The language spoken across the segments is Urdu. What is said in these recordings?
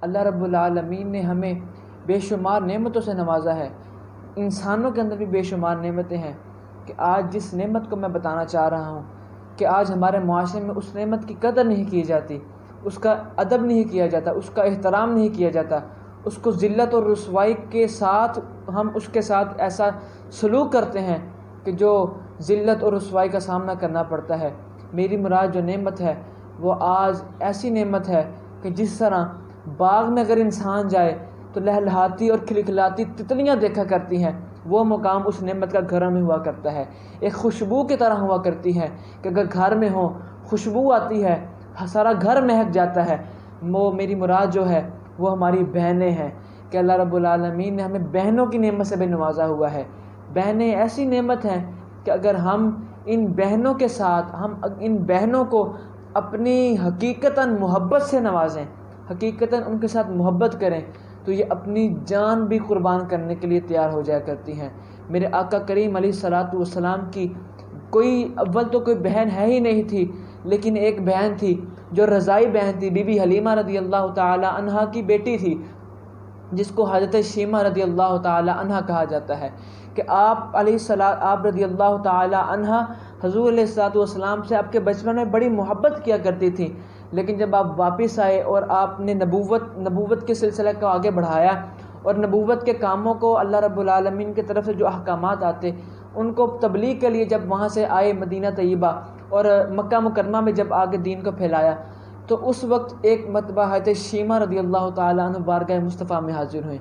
اللہ رب العالمین نے ہمیں بے شمار نعمتوں سے نوازا ہے۔ انسانوں کے اندر بھی بے شمار نعمتیں ہیں کہ آج جس نعمت کو میں بتانا چاہ رہا ہوں کہ آج ہمارے معاشرے میں اس نعمت کی قدر نہیں کی جاتی، اس کا ادب نہیں کیا جاتا، اس کا احترام نہیں کیا جاتا، اس کو ذلت اور رسوائی کے ساتھ ہم اس کے ساتھ ایسا سلوک کرتے ہیں کہ جو ذلت اور رسوائی کا سامنا کرنا پڑتا ہے۔ میری مراد جو نعمت ہے وہ آج ایسی نعمت ہے کہ جس طرح باغ میں اگر انسان جائے تو لہلہاتی اور کھلکھلاتی تتلیاں دیکھا کرتی ہیں، وہ مقام اس نعمت کا گھر میں ہوا کرتا ہے۔ ایک خوشبو کی طرح ہوا کرتی ہے کہ اگر گھر میں ہو خوشبو آتی ہے، سارا گھر مہک جاتا ہے۔ وہ میری مراد جو ہے وہ ہماری بہنیں ہیں کہ اللہ رب العالمین نے ہمیں بہنوں کی نعمت سے بھی نوازا ہوا ہے۔ بہنیں ایسی نعمت ہیں کہ اگر ہم ان بہنوں کے ساتھ ان بہنوں کو اپنی حقیقتاً محبت سے نوازیں، حقیقتاً ان کے ساتھ محبت کریں تو یہ اپنی جان بھی قربان کرنے کے لیے تیار ہو جایا کرتی ہیں۔ میرے آقا کریم علیہ الصلاۃ والسلام کی اول تو کوئی بہن ہے ہی نہیں تھی، لیکن ایک بہن تھی جو رضائی بہن تھی، بی بی حلیمہ رضی اللہ تعالی عنہا کی بیٹی تھی، جس کو حضرت شیمہ رضی اللہ تعالی عنہا کہا جاتا ہے کہ آپ رضی اللہ تعالی عنہا حضور علیہ الصلاۃ والسلام سے آپ کے بچپن میں بڑی محبت کیا کرتی تھی، لیکن جب آپ واپس آئے اور آپ نے نبوت کے سلسلے کو آگے بڑھایا اور نبوت کے کاموں کو اللہ رب العالمین کی طرف سے جو احکامات آتے ان کو تبلیغ کے لیے جب وہاں سے آئے مدینہ طیبہ اور مکہ مکرمہ میں جب آگے دین کو پھیلایا، تو اس وقت ایک مرتبہ حضرت شیمہ رضی اللہ تعالیٰ عنہ بارگاہ مصطفیٰ میں حاضر ہوئیں۔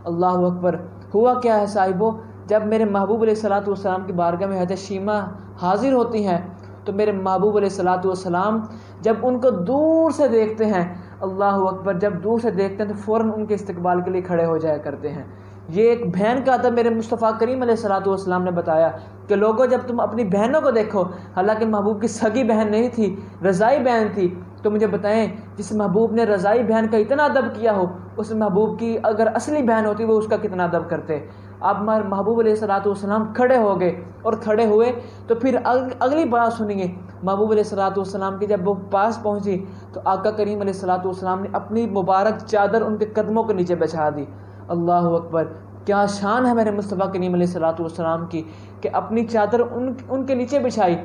اللہ اکبر! ہوا کیا ہے صاحبو، جب میرے محبوب علیہ الصلاۃ والسلام کی بارگاہ میں حضرت شیمہ حاضر ہوتی ہیں تو میرے محبوب علیہ الصلاۃ والسلام جب ان کو دور سے دیکھتے ہیں، اللہ اکبر، جب دور سے دیکھتے ہیں تو فوراً ان کے استقبال کے لیے کھڑے ہو جایا کرتے ہیں۔ یہ ایک بہن کا ادب میرے مصطفیٰ کریم علیہ الصلاۃ والسلام نے بتایا کہ لوگوں جب تم اپنی بہنوں کو دیکھو، حالانکہ محبوب کی سگی بہن نہیں تھی، رضائی بہن تھی، تو مجھے بتائیں جس محبوب نے رضائی بہن کا اتنا ادب کیا ہو، اس محبوب کی اگر اصلی بہن ہوتی وہ اس کا کتنا ادب کرتے۔ آپ محبوب علیہ الصلاۃ والسلام کھڑے ہو گئے اور کھڑے ہوئے تو پھر اگلی بات سنیے، محبوب علیہ الصلاۃ والسلام کی جب وہ پاس پہنچی تو آقا کریم علیہ الصلاۃ والسلام نے اپنی مبارک چادر ان کے قدموں کے نیچے بچھا دی۔ اللہ اکبر! کیا شان ہے میرے مصطفیٰ کریم علیہ الصلاۃ والسلام کی کہ اپنی چادر ان کے نیچے بچھائی۔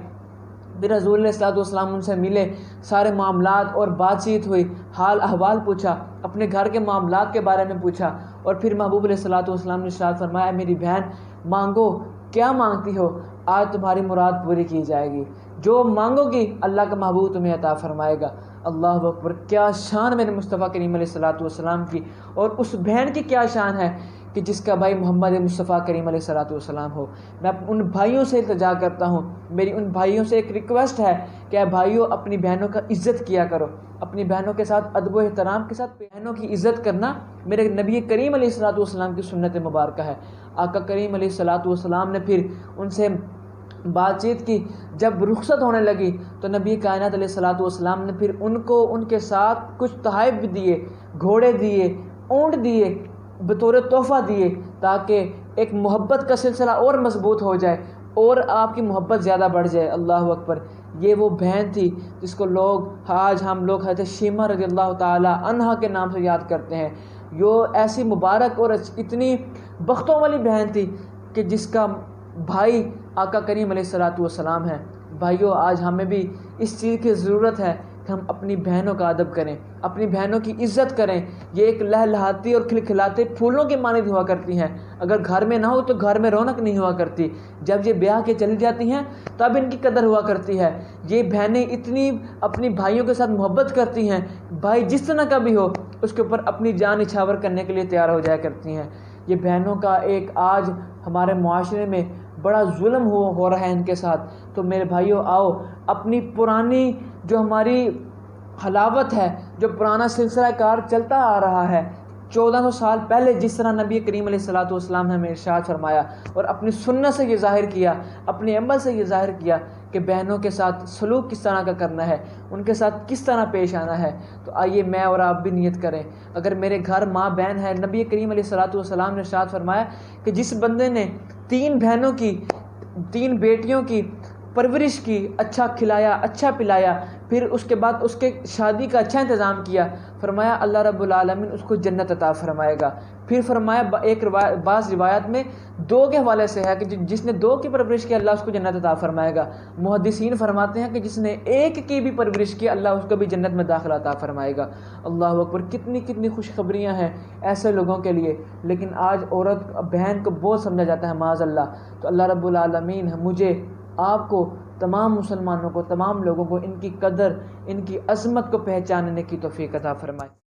پھر حضور علیہ الصلاۃ والسلام ان سے ملے، سارے معاملات اور بات چیت ہوئی، حال احوال پوچھا، اپنے گھر کے معاملات کے بارے میں پوچھا، اور پھر محبوب علیہ الصلاۃ والسلام نے ارشاد فرمایا، میری بہن مانگو، کیا مانگتی ہو، آج تمہاری مراد پوری کی جائے گی، جو مانگو گی اللہ کا محبوب تمہیں عطا فرمائے گا۔ اللہ اکبر! کیا شان میرے مصطفیٰ کریم علیہ الصلاۃ والسلام کی، اور اس بہن کی کیا شان ہے کہ جس کا بھائی محمد مصطفیٰ کریم علیہ الصلاۃ والسلام ہو۔ میں ان بھائیوں سے التجا کرتا ہوں، میری ان بھائیوں سے ایک ریکویسٹ ہے کہ اے بھائیوں، اپنی بہنوں کا عزت کیا کرو، اپنی بہنوں کے ساتھ ادب و احترام کے ساتھ بہنوں کی عزت کرنا میرے نبی کریم علیہ الصلاۃ والسلام کی سنت مبارکہ ہے۔ آقا کریم علیہ الصلاۃ والسلام نے پھر ان سے بات چیت کی، جب رخصت ہونے لگی تو نبی کائنات علیہ الصلاۃ والسلام نے پھر ان کے ساتھ کچھ تحائف بھی دیے، گھوڑے دیے، اونٹ دیے، بطور تحفہ دیے، تاکہ ایک محبت کا سلسلہ اور مضبوط ہو جائے اور آپ کی محبت زیادہ بڑھ جائے۔ اللہ اکبر! یہ وہ بہن تھی جس کو ہم لوگ حضرت شیمہ رضی اللہ تعالی عنہا کے نام سے یاد کرتے ہیں۔ یہ ایسی مبارک اور اتنی بختوں والی بہن تھی کہ جس کا بھائی آقا کریم علیہ الصلاۃ والسلام ہے۔ بھائیوں، آج ہمیں بھی اس چیز کی ضرورت ہے کہ ہم اپنی بہنوں کا ادب کریں، اپنی بہنوں کی عزت کریں۔ یہ ایک لہلہاتی اور کھلکھلاتے پھولوں کی مانند ہوا کرتی ہیں، اگر گھر میں نہ ہو تو گھر میں رونق نہیں ہوا کرتی، جب یہ بیاہ کے چلی جاتی ہیں تب ان کی قدر ہوا کرتی ہے۔ یہ بہنیں اتنی اپنی بھائیوں کے ساتھ محبت کرتی ہیں، بھائی جس طرح کا بھی ہو اس کے اوپر اپنی جان نچھاور کرنے کے لیے تیار ہو جایا کرتی ہیں۔ یہ بہنوں کا ایک آج ہمارے معاشرے میں بڑا ظلم ہو رہا ہے ان کے ساتھ۔ تو میرے بھائیوں، آؤ اپنی پرانی جو ہماری حلاوت ہے، جو پرانا سلسلہ کار چلتا آ رہا ہے 1400 سال پہلے، جس طرح نبی کریم علیہ الصلاۃ والسلام نے ہمیں ارشاد فرمایا اور اپنی سنت سے یہ ظاہر کیا، اپنے عمل سے یہ ظاہر کیا کہ بہنوں کے ساتھ سلوک کس طرح کا کرنا ہے، ان کے ساتھ کس طرح پیش آنا ہے، تو آئیے میں اور آپ بھی نیت کریں۔ اگر میرے گھر ماں بہن ہے، نبی کریم علیہ الصلاۃ والسلام نے ارشاد فرمایا کہ جس بندے نے 3 بہنوں کی، 3 بیٹیوں کی پرورش کی، اچھا کھلایا، اچھا پلایا، پھر اس کے بعد اس کے شادی کا اچھا انتظام کیا، فرمایا اللہ رب العالمین اس کو جنت عطا فرمائے گا۔ پھر فرمایا بعض روایات میں 2 کے حوالے سے ہے کہ جس نے 2 کی پرورش کی اللہ اس کو جنت عطا فرمائے گا۔ محدثین فرماتے ہیں کہ جس نے 1 کی بھی پرورش کی اللہ اس کو بھی جنت میں داخلہ عطا فرمائے گا۔ اللہ اکبر، کتنی خوشخبریاں ہیں ایسے لوگوں کے لیے، لیکن آج عورت بہن کو بہت سمجھا جاتا ہے معاذ اللہ۔ تو اللہ رب العالمین مجھے، آپ کو، تمام مسلمانوں کو، تمام لوگوں کو ان کی قدر، ان کی عظمت کو پہچاننے کی توفیق عطا فرمائے۔